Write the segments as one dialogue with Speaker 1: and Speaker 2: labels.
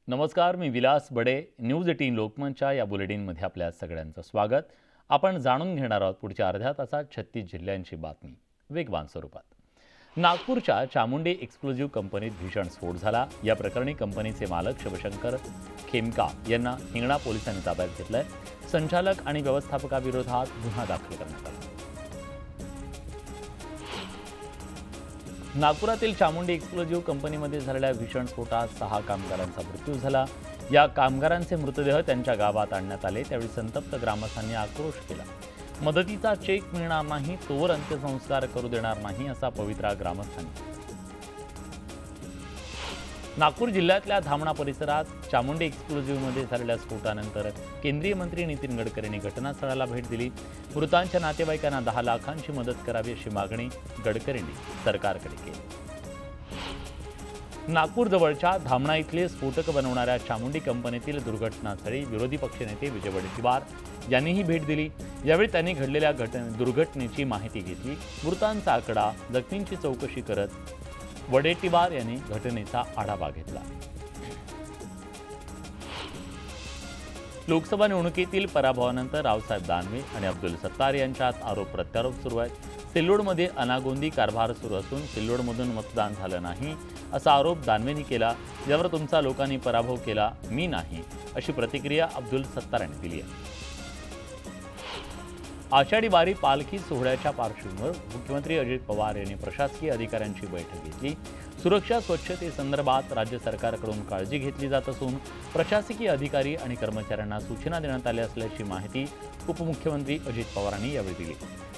Speaker 1: नमस्कार, मी विलास बडे. न्यूज 18 लोकमतच्या या बुलेटिनमध्ये आपल्या सगळ्यांचं स्वागत. आपण जाणून घेणार आहोत पुढच्या अर्ध्या तासात 36 जिल्ह्यांची बातमी वेगवान स्वरूपात. नागपूरच्या चामुंडी एक्सक्लुझिव्ह कंपनीत भीषण स्फोट झाला. या प्रकरणी कंपनीचे मालक शिवशंकर खेमका यांना हिंगणा पोलिसांनी ताब्यात घेतलंय. संचालक आणि व्यवस्थापकाविरोधात गुन्हा दाखल करण्यात आला. नागपुरातील चामुंडी एक्सक्लुझिव्ह कंपनीमध्ये झालेल्या भीषण स्फोटात 6 कामगारांचा मृत्यू झाला. या कामगारांचे मृतदेह त्यांच्या गावात आणण्यात आले. त्यावेळी संतप्त ग्रामस्थांनी आक्रोश केला. मदतीचा चेक मिळणार नाही तोवर अंत्यसंस्कार करू देणार नाही असा पवित्रा ग्रामस्थांनी. नागपूर जिल्ह्यातल्या धामणा परिसरात चामुंडी एक्सक्लुझिव्हमध्ये झालेल्या स्फोटानंतर केंद्रीय मंत्री नितीन गडकरींनी घटनास्थळाला भेट दिली. मृतांच्या नातेवाईकांना 10 लाखांची मदत करावी अशी मागणी गडकरींनी सरकारकडे केली. नागपूर जवळच्या धामणा इथले स्फोटक बनवणाऱ्या चामुंडी कंपनीतील दुर्घटनास्थळी विरोधी पक्षनेते विजय वडेट्टीवार यांनीही भेट दिली. यावेळी त्यांनी घडलेल्या दुर्घटनेची माहिती घेतली. मृतांचा आकडा, जखमींची चौकशी करत वडेट्टीवार यांनी घटनेचा आढावा घेतला. लोकसभा निवडणुकीतील पराभवानंतर रावसाहेब दानवे आणि अब्दुल सत्तार यांच्यात आरोप प्रत्यारोप सुरू आहेत. सिल्लोडमध्ये अनागोंदी कारभार सुरू असून सिल्लोडमधून मतदान झालं नाही असा आरोप दानवेंनी केला. यावर तुमचा लोकांनी पराभव केला, मी नाही, अशी प्रतिक्रिया अब्दुल सत्तार यांनी दिली आहे. आषाढी वारी पालखी सोहळ्याच्या पार्श्वभूमीवर मुख्यमंत्री अजित पवार यांनी प्रशासकीय अधिकाऱ्यांची बैठक घेतली. सुरक्षा स्वच्छतेसंदर्भात राज्य सरकारकडून काळजी घेतली जात असून प्रशासकीय अधिकारी आणि कर्मचाऱ्यांना सूचना देण्यात आल्या असल्याची माहिती उपमुख्यमंत्री अजित पवारांनी यावेळी दिली.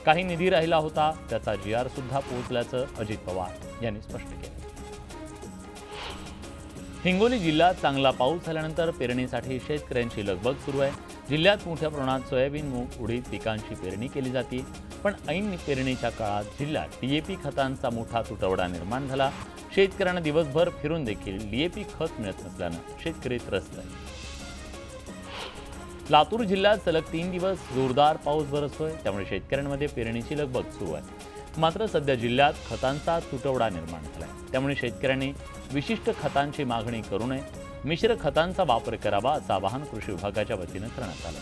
Speaker 1: काही निधी राहिला होता, त्याचा GR सुद्धा पोहोचल्याचं अजित पवार यांनी स्पष्ट केलं. हिंगोली जिल्ह्यात चांगला पाऊस झाल्यानंतर पेरणीसाठी शेतकऱ्यांची लगबग सुरू आहे. जिल्ह्यात मोठ्या प्रमाणात सोयाबीन, मूग, उडीद पिकांची पेरणी केली जाते. पण ऐन पेरणीच्या काळात जिल्ह्यात DAP खतांचा मोठा तुटवडा निर्माण झाला. शेतकऱ्यांना दिवसभर फिरून देखील DAP खत मिळत नसल्यानं शेतकरी त्रस्त आहे. लातूर जिल्ह्यात सलग 3 दिवस जोरदार पाऊस बरसतोय. त्यामुळे शेतकऱ्यांमध्ये पेरणीची लगबग सुरू आहे. मात्र सध्या जिल्ह्यात खतांचा तुटवडा निर्माण झालाय. त्यामुळे शेतकऱ्यांनी विशिष्ट खतांची मागणी करू नये, मिश्र खतांचा वापर करावा असं आवाहन कृषी विभागाच्या वतीनं करण्यात आलं.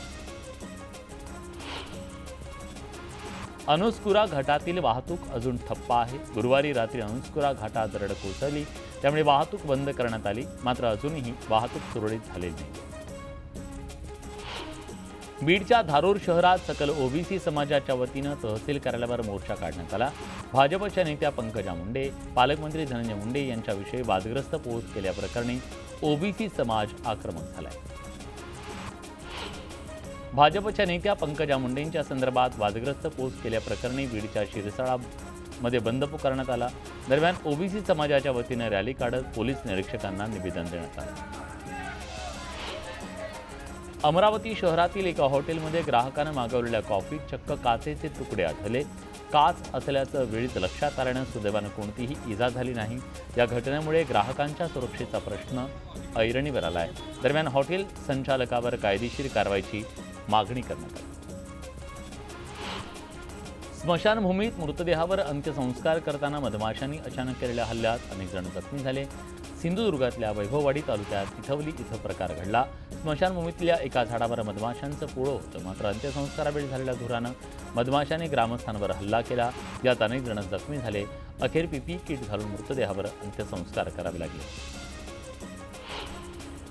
Speaker 1: अनुस्कुरा घाटातील वाहतूक अजून ठप्प आहे. गुरुवारी रात्री अनुस्कुरा घाटात दरड कोसळली, त्यामुळे वाहतूक बंद करण्यात आली. मात्र अजूनही वाहतूक सुरळीत झालेली नाही. बीडच्या धारूर शहरात सकल OBC समाजाच्या वतीनं तहसील कार्यालयावर मोर्चा काढण्यात आला. भाजपच्या नेत्या पंकजा मुंडे, पालकमंत्री धनंजय मुंडे यांच्याविषयी वादग्रस्त पोस्ट केल्याप्रकरणी OBC समाज आक्रमक झालाय. भाजपच्या नेत्या पंकजा मुंडेंच्या संदर्भात वादग्रस्त पोस्ट केल्याप्रकरणी बीडच्या शिरसाळामध्ये बंद पुकारण्यात आला. दरम्यान OBC समाजाच्या वतीनं रॅली काढत पोलीस निरीक्षकांना निवेदन देण्यात आलं. अमरावती शहरातील एका हॉटेलमध्ये ग्राहकानं मागवलेल्या कॉफीत चक्क काचेचे तुकडे आढळले. काच असल्याचं वेळीच लक्षात आल्यानं सुदैवानं कोणतीही इजा झाली नाही. या घटनेमुळे ग्राहकांच्या सुरक्षेचा प्रश्न ऐरणीवर आला आहे. दरम्यान हॉटेल संचालकावर कायदेशीर कारवाईची मागणी करण्यात आली. स्मशानभूमीत मृतदेहावर अंत्यसंस्कार करताना मधमाशांनी अचानक केलेल्या हल्ल्यात अनेक जण जखमी झाले. सिंधुदुर्गातल्या वैभववाडी तालुक्यात इथवली इथं प्रकार घडला. स्मशानभूमीतल्या एका झाडावर मधमाशांचं पोळं होतं. मात्र अंत्यसंस्कारावेळी झालेल्या धुरानं मधमाशांनी ग्रामस्थांवर हल्ला केला. यात अनेक जण जखमी झाले. अखेर PPE किट घालून मृतदेहावर अंत्यसंस्कार करावे लागले.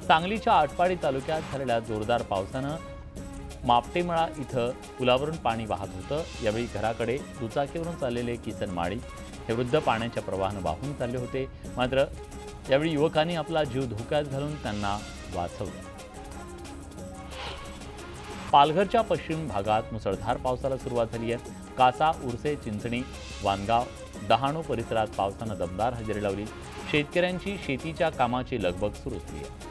Speaker 1: सांगलीच्या आटपाडी तालुक्यात झालेल्या जोरदार पावसानं मापटेमळा इथं पुलावरून पाणी वाहत होतं. यावेळी घराकडे दुचाकीवरून चाललेले किसन माळी हे वृद्ध पाण्याच्या प्रवाहानं वाहून चालले होते. मात्र यावेळी युवकांनी आपला जीव धोक्यात घालून त्यांना वाचवलं. पालघरच्या पश्चिम भागात मुसळधार पावसाला सुरुवात झाली आहे. कासा, उर्से, चिंचणी, वानगाव, डहाणू परिसरात पावसानं दमदार हजेरी लावली. शेतकऱ्यांची शेतीच्या कामाची लगबग सुरू झाली आहे.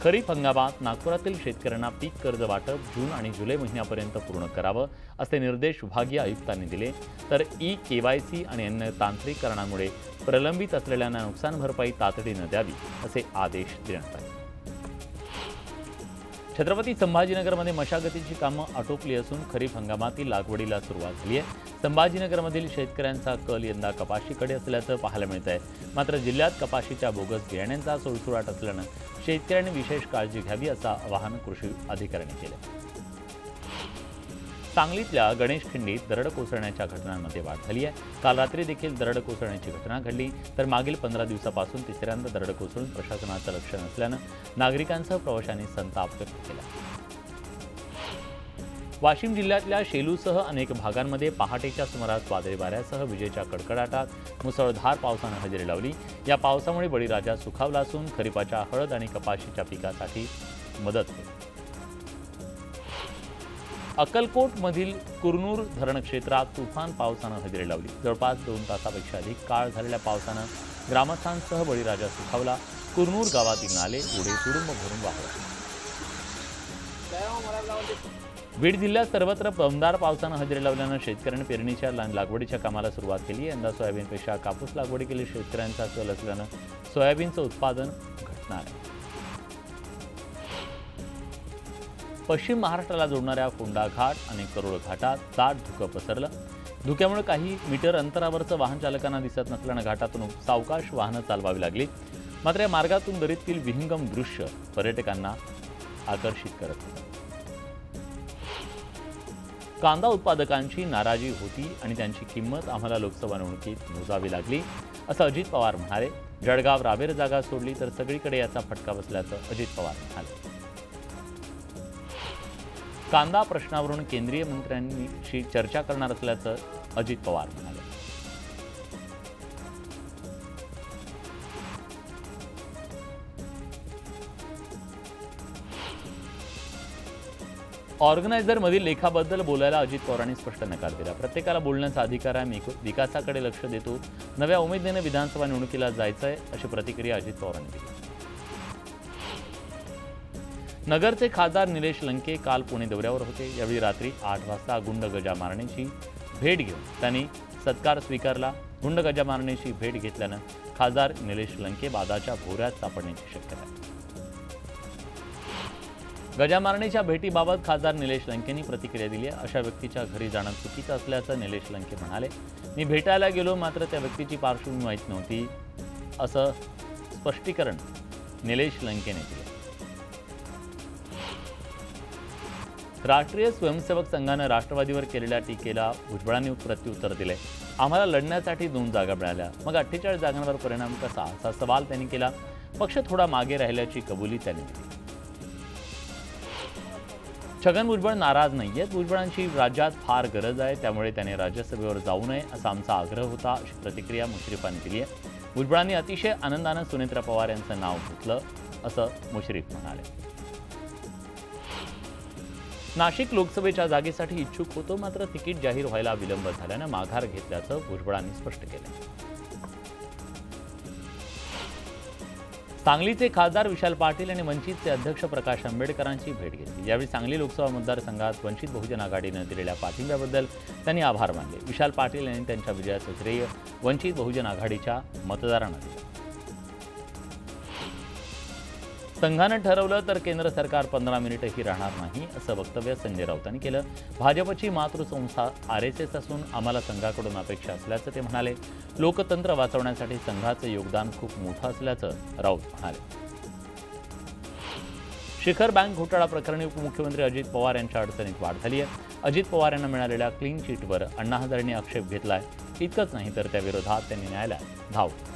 Speaker 1: खरीप हंगामात नागपुरातील शेतकऱ्यांना पीक कर्ज वाटप जून आणि जुलै महिन्यापर्यंत पूर्ण करावं असे निर्देश विभागीय आयुक्तांनी दिले. तर KYC आणि अन्य तांत्रिक कारणांमुळे प्रलंबित असलेल्यांना नुकसान भरपाई तातडीनं द्यावी असे आदेश देण्यात आले. छत्रपती संभाजीनगरमध्ये मशागतीची कामं आटोपली असून खरीप हंगामातील लागवडीला सुरुवात झाली आहे. संभाजीनगरमधील शेतकऱ्यांचा कल यंदा कपाशीकडे असल्याचं पाहायला मिळत आहे. मात्र जिल्ह्यात कपाशीच्या बोगस बियाण्यांचा सुळसुळाट असल्यानं शेतकऱ्यांनी विशेष काळजी घ्यावी असं आवाहन कृषी अधिकाऱ्यांनी केलं. सांगलीतल्या गणेश खिंडीत दरड कोसळण्याच्या घटनांमध्ये वाढ झाली आहे. काल रात्री देखील दरड कोसळण्याची घटना घडली, तर मागील 15 दिवसापासून तिसऱ्यांदा दरड कोसळून प्रशासनाचं लक्ष नसल्यानं नागरिकांसह प्रवाशांनी संताप व्यक्त केला. वाशिम जिल्ह्यातल्या शेलूसह अनेक भागांमध्ये पहाटेच्या सुमारास वादळी वाऱ्यासह विजेच्या कडकडाटात मुसळधार पावसानं हजेरी लावली. या पावसामुळे बळीराजा सुखावला असून खरीपाच्या हळद आणि कपाशीच्या पिकासाठी मदत होईल. अक्कलकोटमधील कुरनूर धरण क्षेत्रात तुफान पावसानं हजेरी लावली. जवळपास 2 तासापेक्षा अधिक काळ झालेल्या पावसानं ग्रामस्थांसह बळीराजा सुखावला. कुरनूर गावातील नाले ओढे तुडुंब भरून वाहले. बीड जिल्ह्यात सर्वत्र दमदार पावसानं हजेरी लावल्यानं शेतकऱ्यांनी पेरणीच्या लागवडीच्या कामाला सुरुवात केली. यंदा सोयाबीनपेक्षा कापूस लागवडी केली. शेतकऱ्यांचा कल असल्यानं सोयाबीनचं उत्पादन घटणार आहे. पश्चिम महाराष्ट्राला जोडणाऱ्या फोंडा घाट आणि करोळ घाटात दाट धुकं पसरलं. धुक्यामुळे काही मीटर अंतरावरचं वाहन चालकांना दिसत नसल्यानं घाटातून सावकाश वाहनं चालवावी लागली. मात्र या मार्गातून दरीतील विहंगम दृश्य पर्यटकांना आकर्षित करत होतं. कांदा उत्पादकांची नाराजी होती आणि त्यांची किंमत आम्हाला लोकसभा निवडणुकीत मोजावी लागली असं अजित पवार म्हणाले. जळगाव रावेर जागा सोडली तर सगळीकडे याचा फटका बसल्याचं अजित पवार म्हणाले. कांदा प्रश्नावरून केंद्रीय मंत्र्यांशी चर्चा करणार असल्याचं अजित पवार म्हणाले. ऑर्गनायझरमधील लेखाबद्दल बोलायला अजित पवारांनी स्पष्ट नकार दिला. प्रत्येकाला बोलण्याचा अधिकार आहे. मी विकासाकडे लक्ष देतो. नव्या उमेदीने विधानसभा निवडणुकीला जायचंय अशी प्रतिक्रिया अजित पवारांनी दिली. नगरचे खासदार निलेश लंके काल पुणे दौऱ्यावर होते. यावेळी रात्री 8 वाजता गुंड गजा मारणेची भेट घेऊन त्यांनी सत्कार स्वीकारला. गुंड गजा मारणेची भेट घेतल्यानं खासदार निलेश लंके वादाच्या भोवऱ्यात सापडण्याची शक्यता आहे. गजा मारणेच्या भेटीबाबत खासदार निलेश लंकेंनी प्रतिक्रिया दिली आहे. अशा व्यक्तीच्या घरी जाणं चुकीचं असल्याचं निलेश लंके म्हणाले. मी भेटायला गेलो, मात्र त्या व्यक्तीची पार्श्वभूमी माहीत नव्हती असं स्पष्टीकरण निलेश लंकेने दिलं. राष्ट्रीय स्वयंसेवक संघानं राष्ट्रवादीवर केलेल्या टीकेला भुजबळांनी प्रत्युत्तर दिले. आम्हाला लढण्यासाठी 2 जागा मिळाल्या, मग 48 जागांवर परिणाम कसा असा सवाल त्यांनी केला. पक्ष थोडा मागे राहिल्याची कबुली त्यांनी दिली. छगन भुजबळ नाराज नाहीयेत. भुजबळांची राज्यात फार गरज आहे, त्यामुळे त्याने राज्यसभेवर जाऊ नये असा आमचा आग्रह होता अशी प्रतिक्रिया मुश्रीफांनी दिली आहे. भुजबळांनी अतिशय आनंदानं सुनेत्रा पवार यांचं नाव घेतलं असं मुश्रीफ म्हणाले. नाशिक लोकसभेच्या जागेसाठी इच्छुक होतो, मात्र तिकीट जाहीर व्हायला विलंब झाल्यानं माघार घेतल्याचं भुजबळांनी स्पष्ट केलं. सांगलीचे खासदार विशाल पाटील यांनी वंचितचे अध्यक्ष प्रकाश आंबेडकरांची भेट घेतली. यावेळी सांगली लोकसभा मतदारसंघात वंचित बहुजन आघाडीनं दिलेल्या पाठिंब्याबद्दल त्यांनी आभार मानले. विशाल पाटील यांनी त्यांच्या विजयाचं श्रेय वंचित बहुजन आघाडीच्या मतदारांना दिलं. संघानं ठरवलं तर केंद्र सरकार 15 मिनिटंही राहणार नाही असं वक्तव्य संजय राऊतांनी केलं. भाजपची मातृसंस्था RSS असून आम्हाला संघाकडून अपेक्षा असल्याचं ते म्हणाले. लोकतंत्र वाचवण्यासाठी संघाचं योगदान खूप मोठं असल्याचं राऊत म्हणाले. शिखर बँक घोटाळा प्रकरणी उपमुख्यमंत्री अजित पवार यांच्या अडचणीत वाढ झाली आहे. अजित पवार यांना मिळालेल्या क्लीन चिटवर अण्णा हजारेंनी आक्षेप घेतलाय. इतकंच नाही तर त्याविरोधात त्यांनी न्यायालयात धाव घेतली.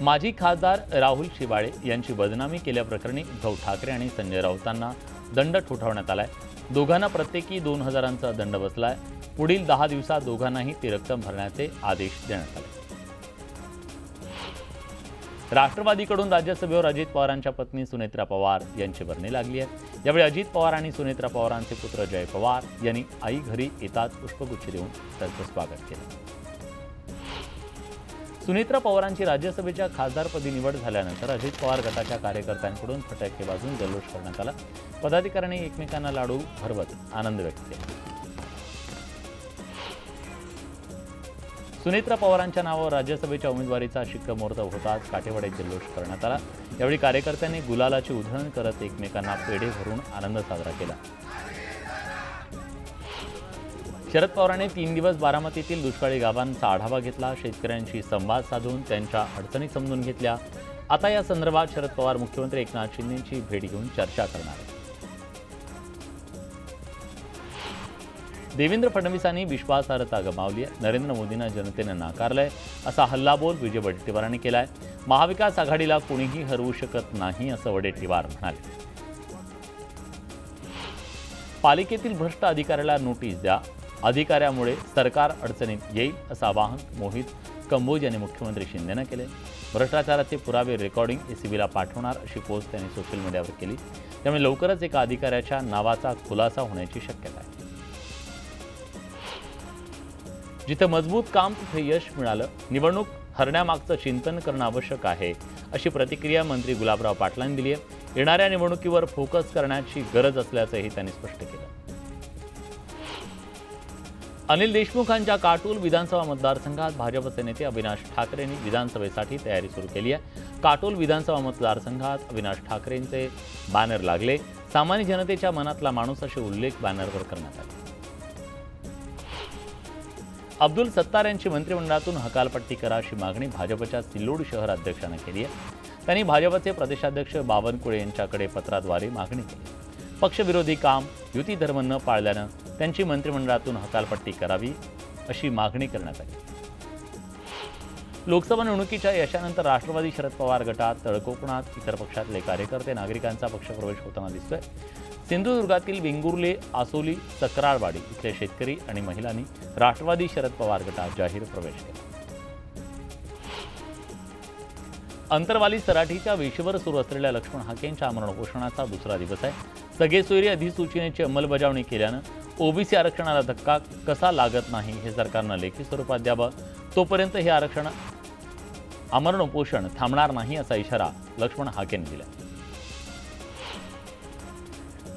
Speaker 1: माजी खासदार राहुल शिवाळे यांची बदनामी केल्याप्रकरणी उद्धव ठाकरे आणि संजय राऊतांना दंड ठोठावण्यात आलाय. दोघांना प्रत्येकी 2,000चा दंड बसलाय. पुढील 10 दिवसात दोघांनाही ती रक्कम भरण्याचे आदेश देण्यात आले. राष्ट्रवादीकडून राज्यसभेवर अजित पवारांच्या पत्नी सुनेत्रा पवार यांची वर्णी लागली आहे. यावेळी अजित पवार आणि सुनेत्रा पवारांचे पुत्र जय पवार यांनी आई घरी येताच पुष्पगुच्छ देऊन त्यांचं स्वागत केलं. सुनेत्रा पवारांची राज्यसभेच्या खासदारपदी निवड झाल्यानंतर अजित पवार गटाच्या कार्यकर्त्यांकडून फटाके वाजवून जल्लोष करण्यात आला. पदाधिकाऱ्यांनी एकमेकांना लाडू भरवत आनंद व्यक्त केला. सुनेत्रा पवारांच्या नावावर राज्यसभेच्या उमेदवारीचा शिक्कामोर्तब होताच काटेवाडीत जल्लोष करण्यात आला। यावेळी कार्यकर्त्यांनी गुलालाची उधळण करत एकमेकांना पेढे भरून आनंद साजरा केला। शरद पवारांनी 3 दिवस बारामतीतील दुष्काळी गावांचा आढावा घेतला, शेतकऱ्यांशी संवाद साधून त्यांच्या अडचणी समजून घेतल्या। आता या संदर्भात शरद पवार मुख्यमंत्री एकनाथ शिंदेंची भेट घेऊन चर्चा करणार आहेत। देवेंद्र फडणवीसांनी विश्वासार्हता गमावली आहे, नरेंद्र मोदींना जनतेनं नाकारलंय असा हल्लाबोल विजय वडेट्टीवारांनी केलाय। महाविकास आघाडीला कोणीही हरवू शकत नाही असं वडेट्टीवार म्हणाले। पालिकेतील भ्रष्ट अधिकाऱ्याला नोटीस द्या, अधिकाऱ्यामुळे सरकार अडचणीत येईल असं आवाहन मोहित कंबोज यांनी मुख्यमंत्री शिंदेंना केले। भ्रष्टाचाराचे पुरावे रेकॉर्डिंग एसीबीला पाठवणार अशी पोस्ट त्यांनी सोशल मीडियावर केली। त्यामुळे लवकरच एका अधिकाऱ्याच्या नावाचा खुलासा होण्याची शक्यता आहे। जिथे मजबूत काम तिथे यश मिळालं, निवडणूक हरण्यामागचं चिंतन करणं आवश्यक आहे अशी प्रतिक्रिया मंत्री गुलाबराव पाटलांनी दिली आहे। येणाऱ्या निवडणुकीवर फोकस करण्याची गरज असल्याचंही त्यांनी स्पष्ट केलं। अनिल देशमुखांच्या काटोल विधानसभा मतदारसंघात भाजपचे नेते अविनाश ठाकरेंनी विधानसभेसाठी तयारी सुरू केली आहे। काटोल विधानसभा मतदारसंघात अविनाश ठाकरेंचे बॅनर लागले। सामान्य जनतेच्या मनातला माणूस असे उल्लेख बॅनरवर करण्यात आले। अब्दुल सत्तार यांची मंत्रिमंडळातून हकालपट्टी करा अशी मागणी भाजपच्या सिल्लोड शहर अध्यक्षांनी केली आहे। त्यांनी भाजपचे प्रदेशाध्यक्ष बावनकुळे यांच्याकडे पत्राद्वारे मागणी केली। पक्षविरोधी काम, युती धर्म न पाळल्यानं त्यांची मंत्रिमंडळातून हकालपट्टी करावी अशी मागणी करण्यात आली। लोकसभा निवडणुकीच्या यशानंतर राष्ट्रवादी शरद पवार गटात, तळकोकणात इतर पक्षातले कार्यकर्ते, नागरिकांचा पक्षप्रवेश होताना दिसतोय। सिंधुदुर्गातील वेंगुर्ले, आसोली, सक्राळवाडी इथले शेतकरी आणि महिलांनी राष्ट्रवादी शरद पवार गटात जाहीर प्रवेश केला। अंतरवाली सराठीच्या वेशीवर सुरू असलेल्या लक्ष्मण हाकेंच्या आमरण उपोषणाचा दुसरा दिवस आहे। सगळे सोयरी अधिसूचनेची अंमलबजावणी केल्यानं ओबीसी आरक्षणाला धक्का कसा लागत नाही हे सरकारनं लेखी स्वरूपात द्यावं, तोपर्यंत हे आरक्षण आमरण उपोषण थांबणार नाही असा इशारा लक्ष्मण हाकेंनी दिला।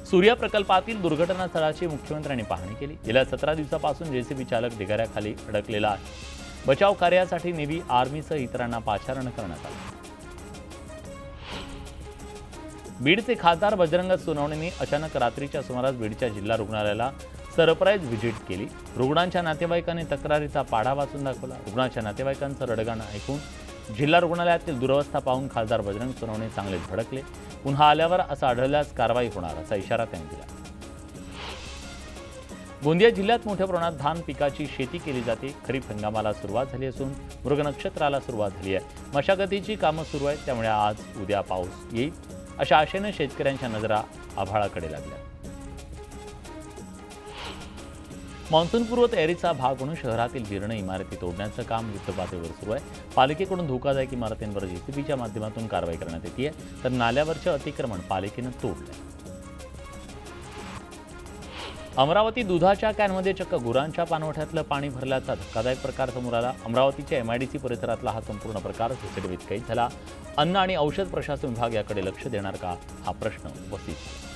Speaker 1: सूर्या प्रकल्पातील दुर्घटना स्थळाची मुख्यमंत्र्यांनी पाहणी केली। गेल्या 17 दिवसापासून जेसीबी चालक ढिगाऱ्याखाली अडकलेला आहे। बचाव कार्यासाठी नेव्ही, आर्मीसह इतरांना पाचारण करण्यात आलं। बीडचे खासदार बजरंग सोनवणेंनी अचानक रात्रीच्या सुमारास बीडच्या जिल्हा रुग्णालयाला सरप्राईज व्हिजिट केली। रुग्णांच्या नातेवाईकांनी तक्रारीचा पाढा वाचून दाखवला। रुग्णाच्या नातेवाईकांचं रडगाणं ऐकून जिल्हा रुग्णालयातील दुरवस्था पाहून खासदार बजरंग सोनवणे चांगलेच भडकले। पुन्हा आल्यावर असं आढळल्यास कारवाई होणार असा इशारा त्यांनी दिला। गोंदिया जिल्ह्यात मोठ्या प्रमाणात धान पिकाची शेती केली जाते। खरीप हंगामाला सुरुवात झाली असून मृग नक्षत्राला सुरुवात झाली आहे। मशागतीची कामं सुरू आहेत, त्यामुळे आज उद्या पाऊस येईल अशा आशेने शेतकऱ्यांच्या नजरा आभाळाकडे लागल्या। मान्सूनपूर्व तयारीचा भाग म्हणून शहरातील जीर्ण इमारती तोडण्याचं काम युद्धपातळीवर सुरू आहे। पालिकेकडून धोकादायक इमारतींवर जेसीबीच्या माध्यमातून कारवाई करण्यात येते, तर नाल्यावरचे अतिक्रमण पालिकेनं तोडलंय। अमरावती दुधाच्या कॅनमध्ये चक्क गुरांच्या पाणवठ्यातलं पाणी भरल्याचा धक्कादायक प्रकार समोर आला। अमरावतीच्या एमआयडीसी परिसरातला हा संपूर्ण प्रकार सीसीटीव्हीत कैद झाला। अन्न आणि औषध प्रशासन विभाग याकडे लक्ष देणार का, हा प्रश्न उपस्थित झाला।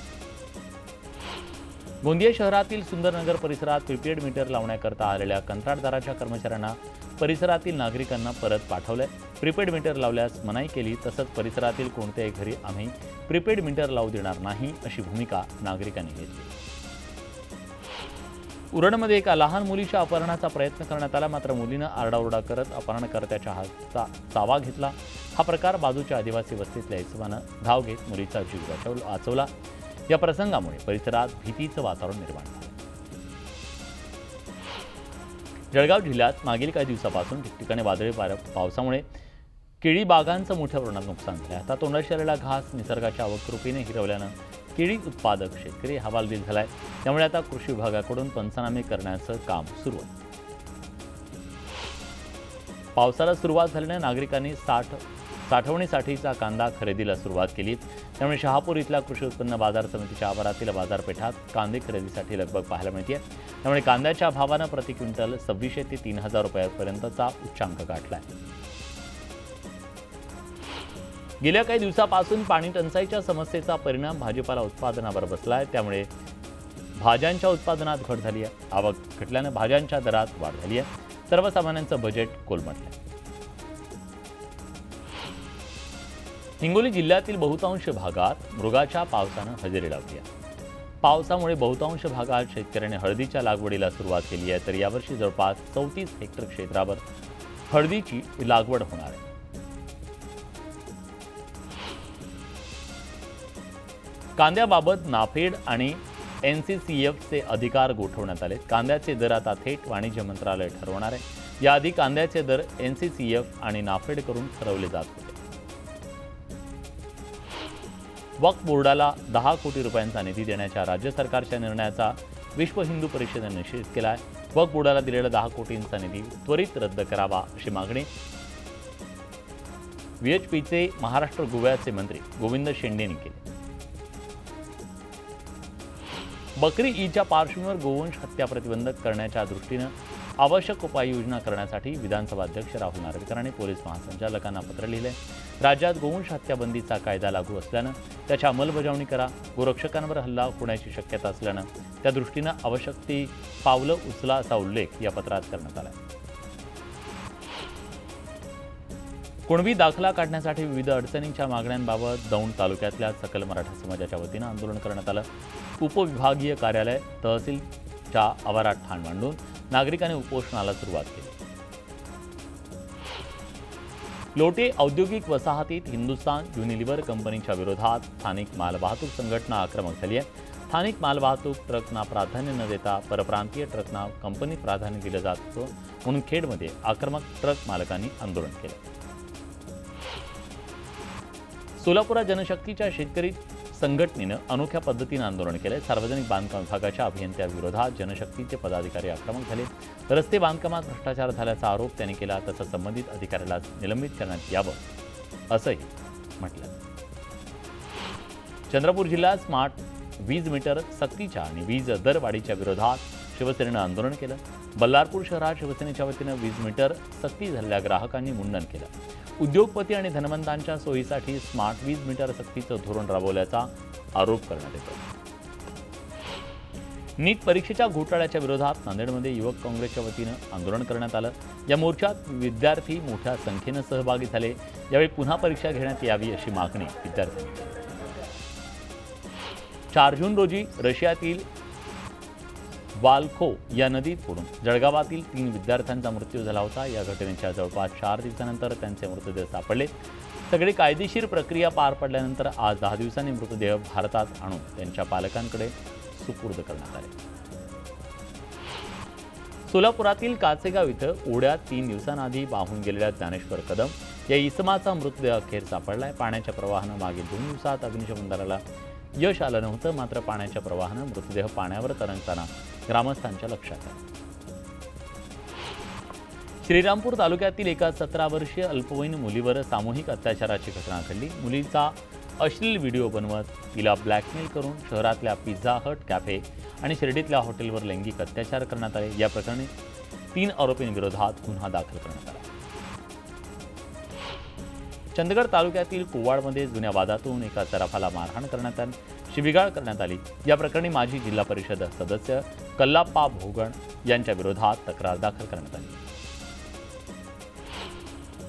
Speaker 1: गोंदिया शहरातील सुंदरनगर परिसरात प्रीपेड मीटर लावण्याकरता आलेल्या कंत्राटदाराच्या कर्मचाऱ्यांना परिसरातील नागरिकांना परत पाठवलंय। प्रीपेड मीटर लावल्यास मनाई केली, तसंच परिसरातील कोणत्याही घरी आम्ही प्रीपेड मीटर लावू देणार नाही अशी भूमिका नागरिकांनी घेतली। उरणमध्ये एका लहान मुलीच्या अपहरणाचा प्रयत्न करण्यात आला, मात्र मुलीनं आरडाओरडा करत अपहरणकर्त्याच्या हातचा चावा घेतला। हा प्रकार बाजूच्या आदिवासी वस्तीतल्या इसमानं धाव घेत मुलीचा जीव वाचवला। या प्रसंगामुळे परिसरात भीतीचं वातावरण निर्माण झालं। जळगाव जिल्ह्यात मागील काही दिवसापासून ठिकठिकाणी वादळी पावसामुळे केळी बागांचं मोठ्या प्रमाणात नुकसान झालं आहे। आता तोंडाशी आलेला घास निसर्गाच्या अवकृपेने हिरवल्यानं केळी उत्पादक शेतकरी हवालदिल झालाय। त्यामुळे आता कृषी विभागाकडून पंचनामे करण्याचं काम सुरू आहे। पावसाला सुरुवात झाल्याने नागरिकांनी साठवणीसाठीचा कांदा खरेदीला सुरुवात केली। त्यामुळे शहापूर इथल्या कृषी उत्पन्न बाजार समितीच्या आवारातील बाजारपेठात कांदे खरेदीसाठी लगबग पाहायला मिळते। त्यामुळे कांद्याच्या भावानं प्रति क्विंटल 2600 ते 3000 रुपयांपर्यंतचा उच्चांक गाठलाय। गेल्या काही दिवसापासून पाणी टंचाईच्या समस्येचा परिणाम भाजीपाला उत्पादनावर बसलाय। त्यामुळे भाज्यांच्या उत्पादनात घट झाली आहे। आवक घटल्यानं भाज्यांच्या दरात वाढ झाली आहे। सर्वसामान्यांचं बजेट कोलमडलं. हिंगोली जिल्ह्यातील बहुतांश भागात मृगाच्या पावसानं हजेरी लावली आहे. पावसामुळे बहुतांश भागात शेतकऱ्यांनी हळदीच्या लागवडीला सुरुवात केली आहे, तर यावर्षी जवळपास 34 हेक्टर क्षेत्रावर हळदीची लागवड होणार आहे. कांद्याबाबत नाफेड आणि NCCFचे अधिकार गोठवण्यात आले. कांद्याचे दर आता थेट वाणिज्य मंत्रालय ठरवणार आहे. याआधी कांद्याचे दर NCCF आणि नाफेड करून ठरवले जात होते. वक्फ बोर्डाला 10 कोटी रुपयांचा निधी देण्याच्या राज्य सरकारच्या निर्णयाचा विश्व हिंदू परिषदेने निषेध केला आहे. वक्फ बोर्डाला दिलेला 10 कोटींचा निधी त्वरित रद्द करावा अशी मागणी VHPचे महाराष्ट्र गोव्याचे मंत्री गोविंद शेंडे यांनी केली. बकरी ईदच्या पार्श्वभूमीवर गोवंश हत्या प्रतिबंधक करण्याच्या दृष्टीनं आवश्यक उपाययोजना करण्यासाठी विधानसभा अध्यक्ष राहुल नार्वेकर यांनी पोलीस महासंचालकांना पत्र लिहिले. राज्यात गोवंश हत्याबंदीचा कायदा लागू असल्यानं त्याची अंमलबजावणी करा. गोरक्षकांवर हल्ला होण्याची शक्यता असल्यानं त्या दृष्टीनं आवश्यक ती पावलं उचला असा उल्लेख या पत्रात करण्यात आला. कुणबी दाखला काढण्यासाठी विविध अडचणींच्या मागण्यांबाबत दौंड तालुक्यातल्या सकल मराठा समाजाच्या वतीनं आंदोलन करण्यात आलं. उपविभागीय कार्यालय तहसीलच्या आवारात ठाण मांडून नागरिकांनी उपोषणाला सुरुवात केली. लोटे औद्योगिक वसाहतीत हिंदुस्तान युनिलिव्हर कंपनीच्या विरोधात स्थानिक मालवाहतूक संघटना आक्रमक झाली आहे. स्थानिक मालवाहतूक ट्रकना प्राधान्य न देता परप्रांतीय ट्रकना कंपनीत प्राधान्य दिलं जात होतं म्हणून खेडमध्ये आक्रमक ट्रक मालकांनी आंदोलन केलं. सोलापुरात जनशक्तीच्या शेतकरी संघटनेनं अनोख्या पद्धतीनं आंदोलन केलं. सार्वजनिक बांधकाम विभागाच्या अभियंत्याविरोधात जनशक्तीचे पदाधिकारी आक्रमक झाले. रस्ते बांधकामात भ्रष्टाचार झाल्याचा आरोप त्यांनी केला. तसंच संबंधित अधिकाऱ्याला निलंबित करण्यात यावं असंही म्हटलं. चंद्रपूर जिल्ह्यात स्मार्ट वीज मीटर सक्तीच्या आणि वीज दरवाढीच्या विरोधात शिवसेनेनं आंदोलन केलं. बल्लारपूर शहरात शिवसेनेच्या वतीनं वीज मीटर सक्ती झालेल्या ग्राहकांनी मुंडन केलं. उद्योगपती आणि धनवंतांच्या सोयीसाठी स्मार्ट वीज मीटर सक्तीचं धोरण राबवल्याचा आरोप करण्यात येतो. नीट परीक्षेच्या घोटाळ्याच्या विरोधात नांदेडमध्ये युवक काँग्रेसच्या वतीनं आंदोलन करण्यात आलं. या मोर्चात विद्यार्थी मोठ्या संख्येनं सहभागी झाले. यावेळी पुन्हा परीक्षा घेण्यात यावी अशी मागणी विद्यार्थ्यांनी केली. 4 जून रोजी रशियातील वाल्खो या नदीत बुडून जळगावातील 3 विद्यार्थ्यांचा मृत्यू झाला होता. या घटनेच्या जवळपास 4 दिवसानंतर त्यांचे मृतदेह सापडले. सगळी कायदेशीर प्रक्रिया पार पडल्यानंतर आज 10 दिवसांनी मृतदेह भारतात आणून त्यांच्या पालकांकडे सुपूर्द करण्यात आले. सोलापुरातील काचेगाव इथं ओढ्यात 3 दिवसांआधी वाहून गेलेल्या ज्ञानेश्वर कदम या इसमाचा मृतदेह अखेर सापडलाय. पाण्याच्या प्रवाहानं मागील 2 दिवसात अग्निशमन दलाला यश आलं नव्हतं. मात्र पाण्याच्या प्रवाहानं मृतदेह पाण्यावर तरंगताना ग्रामस्थांच्या लक्षात आलं. श्रीरामपूर तालुक्यातील एका 17 वर्षीय अल्पवयीन मुलीवर सामूहिक अत्याचाराची घटना घडली. मुलीचा अश्लील व्हिडिओ बनवत तिला ब्लॅकमेल करून शहरातल्या पिझ्झा हट कॅफे आणि शिर्डीतल्या हॉटेलवर लैंगिक अत्याचार करण्यात आले. या प्रकरणी 3 आरोपींविरोधात गुन्हा दाखल करण्यात आला. चंदगड तालुक्यातील कोवाडमध्ये जुन्या वादातून एका सराफाला मारहाण करण्यात आली, शिवीगाळ करण्यात आली. या प्रकरणी माजी जिल्हा परिषद सदस्य कल्लाप्पा भोगण यांच्या विरोधात तक्रार दाखल करण्यात आली.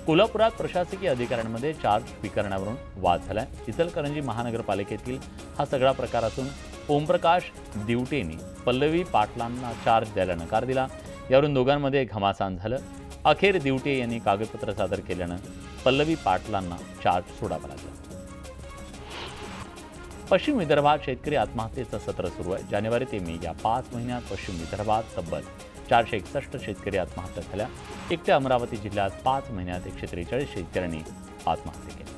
Speaker 1: कोल्हापुरात प्रशासकीय अधिकाऱ्यांमध्ये चार्ज स्वीकारण्यावरून वाद झालाय. इचलकरंजी महानगरपालिकेतील हा सगळा प्रकार असून ओमप्रकाश दिवटेंनी पल्लवी पाटलांना चार्ज द्यायला नकार दिला. यावरून दोघांमध्ये घमासान झालं. अखेर दिवटे यांनी कागदपत्र सादर केल्यानं पल्लवी पाटलांना चार्ज सोडावा लागला. पश्चिम विदर्भात शेतकरी आत्महत्येचं सत्र सुरू आहे. जानेवारी ते मे या 5 महिन्यात पश्चिम विदर्भात तब्बल 461 शेतकरी आत्महत्या झाल्या. एकट्या अमरावती जिल्ह्यात 5 महिन्यात 143 शेतकऱ्यांनी आत्महत्या केली.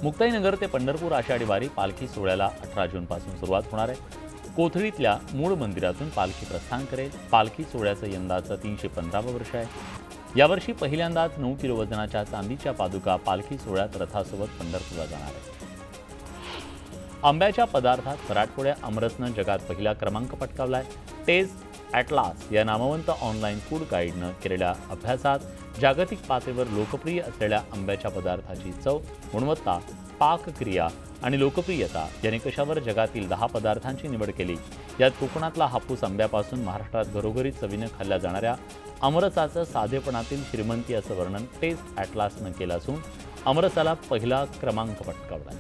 Speaker 1: मुक्ताईनगर ते पंढरपूर आषाढी वारी पालखी सोहळ्याला 18 जूनपासून सुरुवात होणार आहे. कोथळीतल्या मूळ मंदिरातून पालखी प्रस्थान करेल. पालखी सोहळ्याचं यंदाचं 315वं वर्ष आहे. यावर्षी पहिल्यांदाच 9 किलो वजनाच्या चांदीच्या पादुका पालखी सोहळ्यात रथासोबत पंढरपूरला जाणार आहे. आंब्याच्या पदार्थात पराठपोळ्या आमरसनं जगात पहिला क्रमांक पटकावलाय. टेस्ट ॲटलास या नामवंत ऑनलाईन फूड गाईडनं केलेल्या अभ्यासात जागतिक पातळीवर लोकप्रिय असलेल्या आंब्याच्या पदार्थाची चव, गुणवत्ता पाकक्रिया आणि लोकप्रियता या निकषावर जगातील 10 पदार्थांची निवड केली। यात कोकणातला हापूस आंब्यापासून महाराष्ट्रात घरोघरी चवीनं खाल्ल्या जाणाऱ्या आमरसाचं साधेपणातील श्रीमंती असं वर्णन टेस्ट ॲटलासनं केलं असून आमरसाला पहिला क्रमांक पटकावला।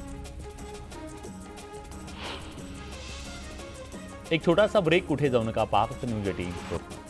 Speaker 1: एक छोटासा ब्रेक, कुठे जाऊ नका, पाहत न्यूज 18।